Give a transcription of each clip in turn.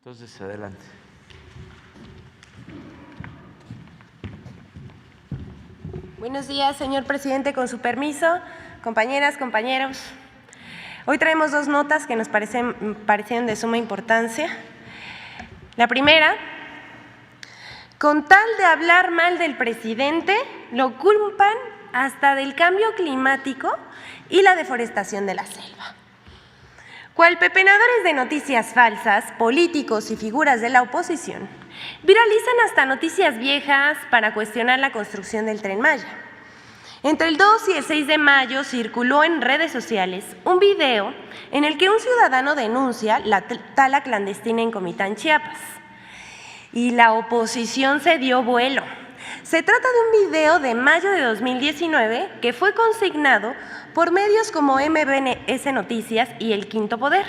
Entonces, adelante. Buenos días, señor presidente. Con su permiso, compañeras, compañeros. Hoy traemos dos notas que nos parecieron de suma importancia. La primera, con tal de hablar mal del presidente, lo culpan hasta del cambio climático y la deforestación de la selva. Cual pepenadores de noticias falsas, políticos y figuras de la oposición viralizan hasta noticias viejas para cuestionar la construcción del Tren Maya. Entre el 2 y el 6 de mayo circuló en redes sociales un video en el que un ciudadano denuncia la tala clandestina en Comitán, Chiapas. Y la oposición se dio vuelo. Se trata de un video de mayo de 2019 que fue consignado por medios como MBS Noticias y El Quinto Poder.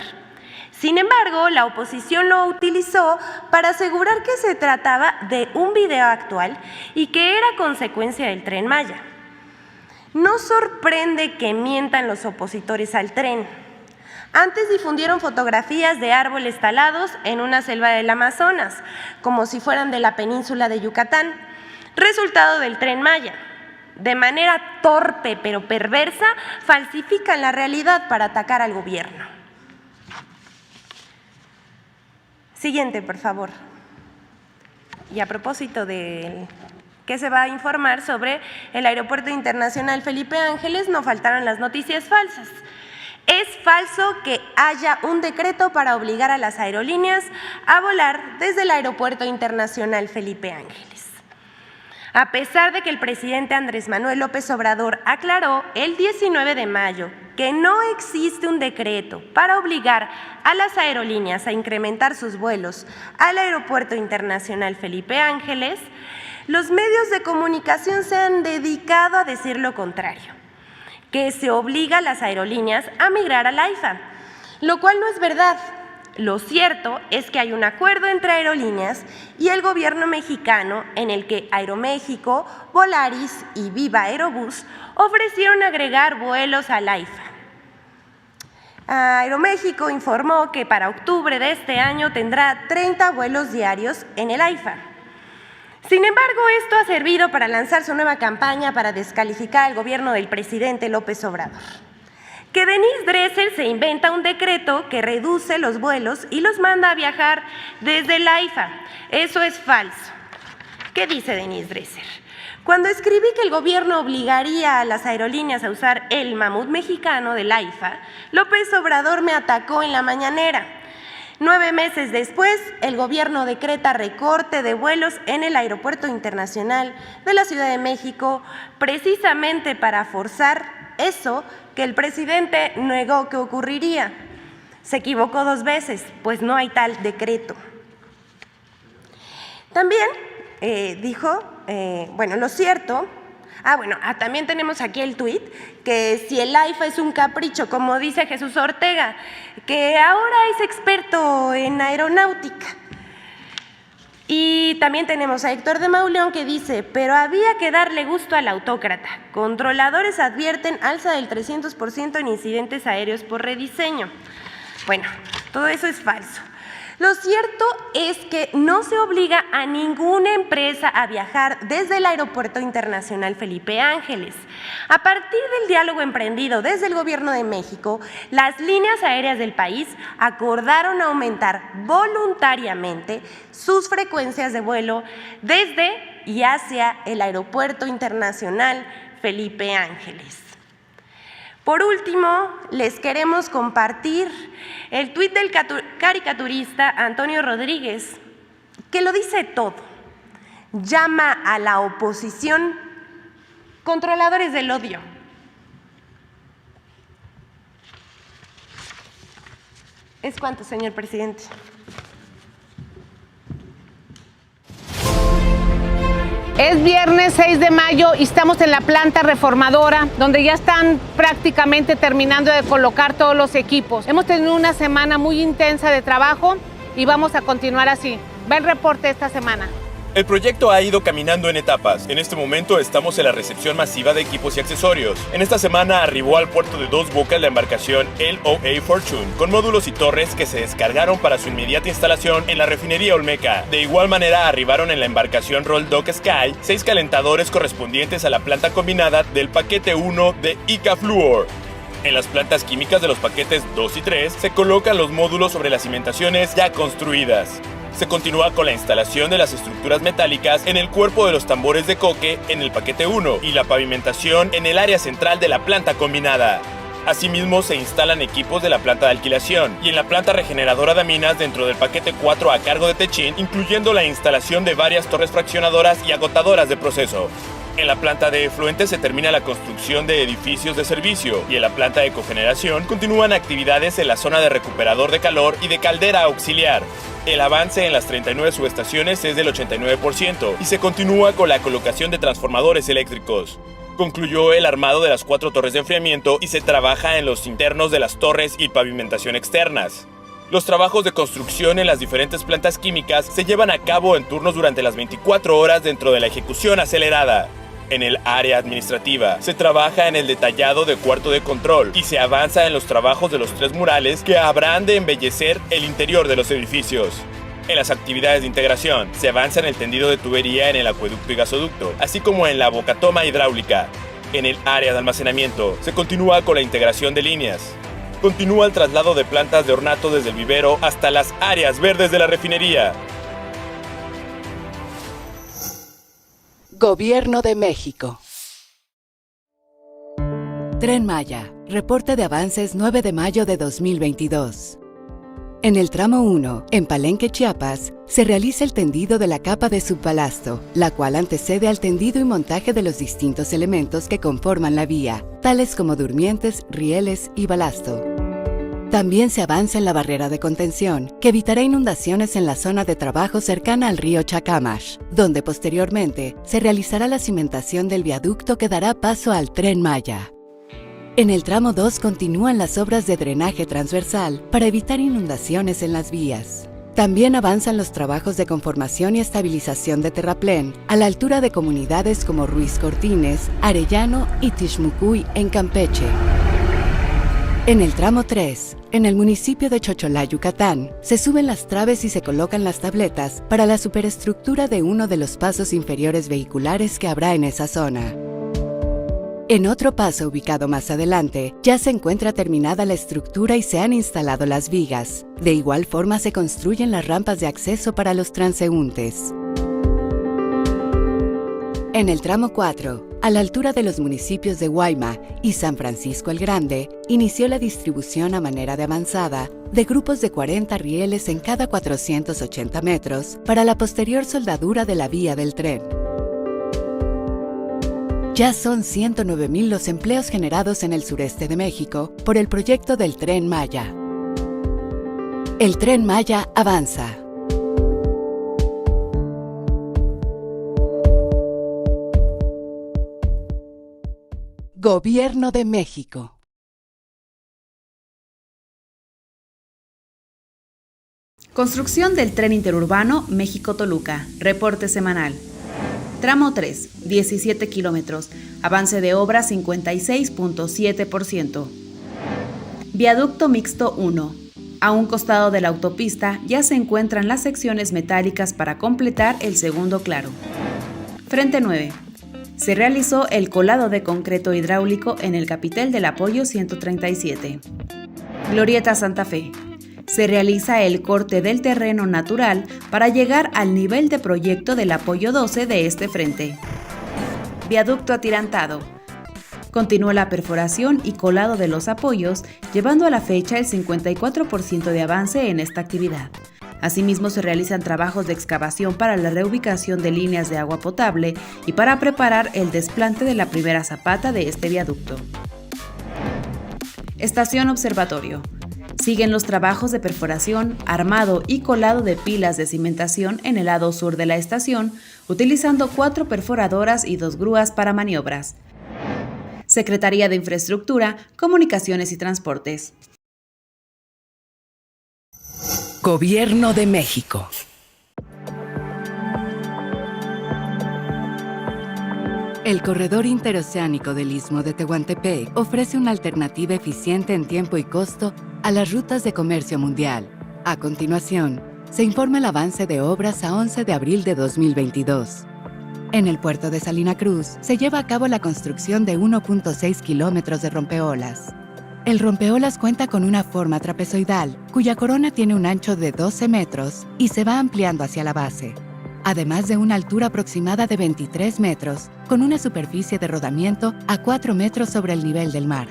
Sin embargo, la oposición lo utilizó para asegurar que se trataba de un video actual y que era consecuencia del Tren Maya. No sorprende que mientan los opositores al tren. Antes difundieron fotografías de árboles talados en una selva del Amazonas, como si fueran de la península de Yucatán, resultado del Tren Maya. De manera torpe pero perversa, falsifican la realidad para atacar al gobierno. Siguiente, por favor. Y a propósito de que se va a informar sobre el Aeropuerto Internacional Felipe Ángeles, no faltaron las noticias falsas. Es falso que haya un decreto para obligar a las aerolíneas a volar desde el Aeropuerto Internacional Felipe Ángeles. A pesar de que el presidente Andrés Manuel López Obrador aclaró el 19 de mayo que no existe un decreto para obligar a las aerolíneas a incrementar sus vuelos al Aeropuerto Internacional Felipe Ángeles, los medios de comunicación se han dedicado a decir lo contrario, que se obliga a las aerolíneas a migrar al AIFA, lo cual no es verdad. Lo cierto es que hay un acuerdo entre aerolíneas y el gobierno mexicano en el que Aeroméxico, Volaris y Viva Aerobús ofrecieron agregar vuelos al AIFA. Aeroméxico informó que para octubre de este año tendrá 30 vuelos diarios en el AIFA. Sin embargo, esto ha servido para lanzar su nueva campaña para descalificar al gobierno del presidente López Obrador. Que Denise Dresser se inventa un decreto que reduce los vuelos y los manda a viajar desde el AIFA. Eso es falso. ¿Qué dice Denise Dresser? Cuando escribí que el gobierno obligaría a las aerolíneas a usar el mamut mexicano del AIFA, López Obrador me atacó en la mañanera. 9 meses después, el gobierno decreta recorte de vuelos en el Aeropuerto Internacional de la Ciudad de México, precisamente para forzar eso que el presidente negó que ocurriría. Se equivocó 2 veces, pues no hay tal decreto. También dijo, lo cierto. También tenemos aquí el tuit, que si el AIFA es un capricho, como dice Jesús Ortega, que ahora es experto en aeronáutica. Y también tenemos a Héctor de Mauleón que dice, pero había que darle gusto al autócrata. Controladores advierten alza del 300% en incidentes aéreos por rediseño. Bueno, todo eso es falso. Lo cierto es que no se obliga a ninguna empresa a viajar desde el Aeropuerto Internacional Felipe Ángeles. A partir del diálogo emprendido desde el Gobierno de México, las líneas aéreas del país acordaron aumentar voluntariamente sus frecuencias de vuelo desde y hacia el Aeropuerto Internacional Felipe Ángeles. Por último, les queremos compartir el tuit del caricaturista Antonio Rodríguez, que lo dice todo. Llama a la oposición controladores del odio. ¿Es cuánto, señor presidente? Es viernes 6 de mayo y estamos en la planta reformadora, donde ya están prácticamente terminando de colocar todos los equipos. Hemos tenido una semana muy intensa de trabajo y vamos a continuar así. Ve el reporte esta semana. El proyecto ha ido caminando en etapas. En este momento estamos en la recepción masiva de equipos y accesorios. En esta semana arribó al puerto de Dos Bocas la embarcación LOA Fortune, con módulos y torres que se descargaron para su inmediata instalación en la refinería Olmeca. De igual manera arribaron en la embarcación Roll Dock Sky 6 calentadores correspondientes a la planta combinada del paquete 1 de ICA Fluor. En las plantas químicas de los paquetes 2 y 3 se colocan los módulos sobre las cimentaciones ya construidas. Se continúa con la instalación de las estructuras metálicas en el cuerpo de los tambores de coque en el paquete 1 y la pavimentación en el área central de la planta combinada. Asimismo, se instalan equipos de la planta de alquilación y en la planta regeneradora de minas dentro del paquete 4 a cargo de Techin, incluyendo la instalación de varias torres fraccionadoras y agotadoras de proceso. En la planta de efluentes se termina la construcción de edificios de servicio y en la planta de cogeneración continúan actividades en la zona de recuperador de calor y de caldera auxiliar. El avance en las 39 subestaciones es del 89% y se continúa con la colocación de transformadores eléctricos. Concluyó el armado de las 4 torres de enfriamiento y se trabaja en los internos de las torres y pavimentación externas. Los trabajos de construcción en las diferentes plantas químicas se llevan a cabo en turnos durante las 24 horas dentro de la ejecución acelerada. En el área administrativa, se trabaja en el detallado de cuarto de control y se avanza en los trabajos de los 3 murales que habrán de embellecer el interior de los edificios. En las actividades de integración, se avanza en el tendido de tubería en el acueducto y gasoducto, así como en la bocatoma hidráulica. En el área de almacenamiento, se continúa con la integración de líneas. Continúa el traslado de plantas de ornato desde el vivero hasta las áreas verdes de la refinería. Gobierno de México. Tren Maya. Reporte de avances 9 de mayo de 2022. En el tramo 1, en Palenque, Chiapas, se realiza el tendido de la capa de subbalasto, la cual antecede al tendido y montaje de los distintos elementos que conforman la vía, tales como durmientes, rieles y balasto. También se avanza en la barrera de contención, que evitará inundaciones en la zona de trabajo cercana al río Chacamash, donde posteriormente se realizará la cimentación del viaducto que dará paso al Tren Maya. En el tramo 2 continúan las obras de drenaje transversal para evitar inundaciones en las vías. También avanzan los trabajos de conformación y estabilización de terraplén a la altura de comunidades como Ruiz Cortines, Arellano y Tixmucuy en Campeche. En el tramo 3, en el municipio de Chocholá, Yucatán, se suben las traves y se colocan las tabletas para la superestructura de uno de los pasos inferiores vehiculares que habrá en esa zona. En otro paso ubicado más adelante, ya se encuentra terminada la estructura y se han instalado las vigas. De igual forma se construyen las rampas de acceso para los transeúntes. En el tramo 4, a la altura de los municipios de Guayma y San Francisco el Grande, inició la distribución a manera de avanzada de grupos de 40 rieles en cada 480 metros para la posterior soldadura de la vía del tren. Ya son 109,000 los empleos generados en el sureste de México por el proyecto del Tren Maya. El Tren Maya avanza. Gobierno de México. Construcción del tren interurbano México-Toluca. Reporte semanal. Tramo 3, 17 kilómetros. Avance de obra 56.7%. Viaducto mixto 1. A un costado de la autopista ya se encuentran las secciones metálicas para completar el segundo claro. Frente 9. Se realizó el colado de concreto hidráulico en el capitel del apoyo 137. Glorieta Santa Fe. Se realiza el corte del terreno natural para llegar al nivel de proyecto del apoyo 12 de este frente. Viaducto atirantado. Continúa la perforación y colado de los apoyos, llevando a la fecha el 54% de avance en esta actividad. Asimismo, se realizan trabajos de excavación para la reubicación de líneas de agua potable y para preparar el desplante de la primera zapata de este viaducto. Estación Observatorio. Siguen los trabajos de perforación, armado y colado de pilas de cimentación en el lado sur de la estación, utilizando 4 perforadoras y 2 grúas para maniobras. Secretaría de Infraestructura, Comunicaciones y Transportes. Gobierno de México. El corredor interoceánico del Istmo de Tehuantepec ofrece una alternativa eficiente en tiempo y costo a las rutas de comercio mundial. A continuación, se informa el avance de obras a 11 de abril de 2022. En el puerto de Salina Cruz se lleva a cabo la construcción de 1.6 kilómetros de rompeolas. El rompeolas cuenta con una forma trapezoidal, cuya corona tiene un ancho de 12 metros y se va ampliando hacia la base, además de una altura aproximada de 23 metros, con una superficie de rodamiento a 4 metros sobre el nivel del mar.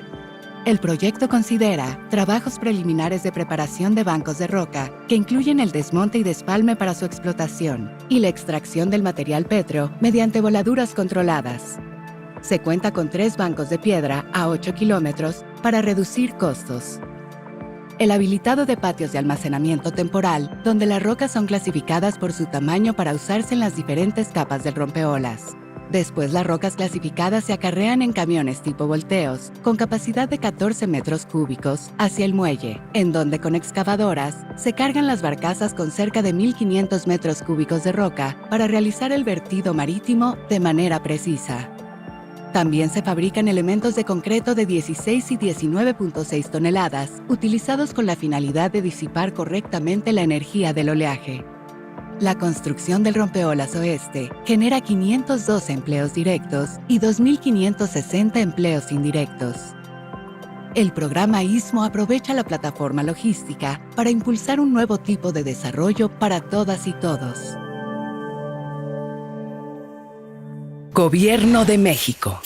El proyecto considera trabajos preliminares de preparación de bancos de roca, que incluyen el desmonte y despalme para su explotación, y la extracción del material pétreo mediante voladuras controladas. Se cuenta con 3 bancos de piedra a 8 kilómetros para reducir costos. El habilitado de patios de almacenamiento temporal, donde las rocas son clasificadas por su tamaño para usarse en las diferentes capas del rompeolas. Después, las rocas clasificadas se acarrean en camiones tipo volteos, con capacidad de 14 metros cúbicos, hacia el muelle, en donde con excavadoras se cargan las barcazas con cerca de 1.500 metros cúbicos de roca para realizar el vertido marítimo de manera precisa. También se fabrican elementos de concreto de 16 y 19.6 toneladas, utilizados con la finalidad de disipar correctamente la energía del oleaje. La construcción del rompeolas oeste genera 512 empleos directos y 2.560 empleos indirectos. El programa Istmo aprovecha la plataforma logística para impulsar un nuevo tipo de desarrollo para todas y todos. Gobierno de México.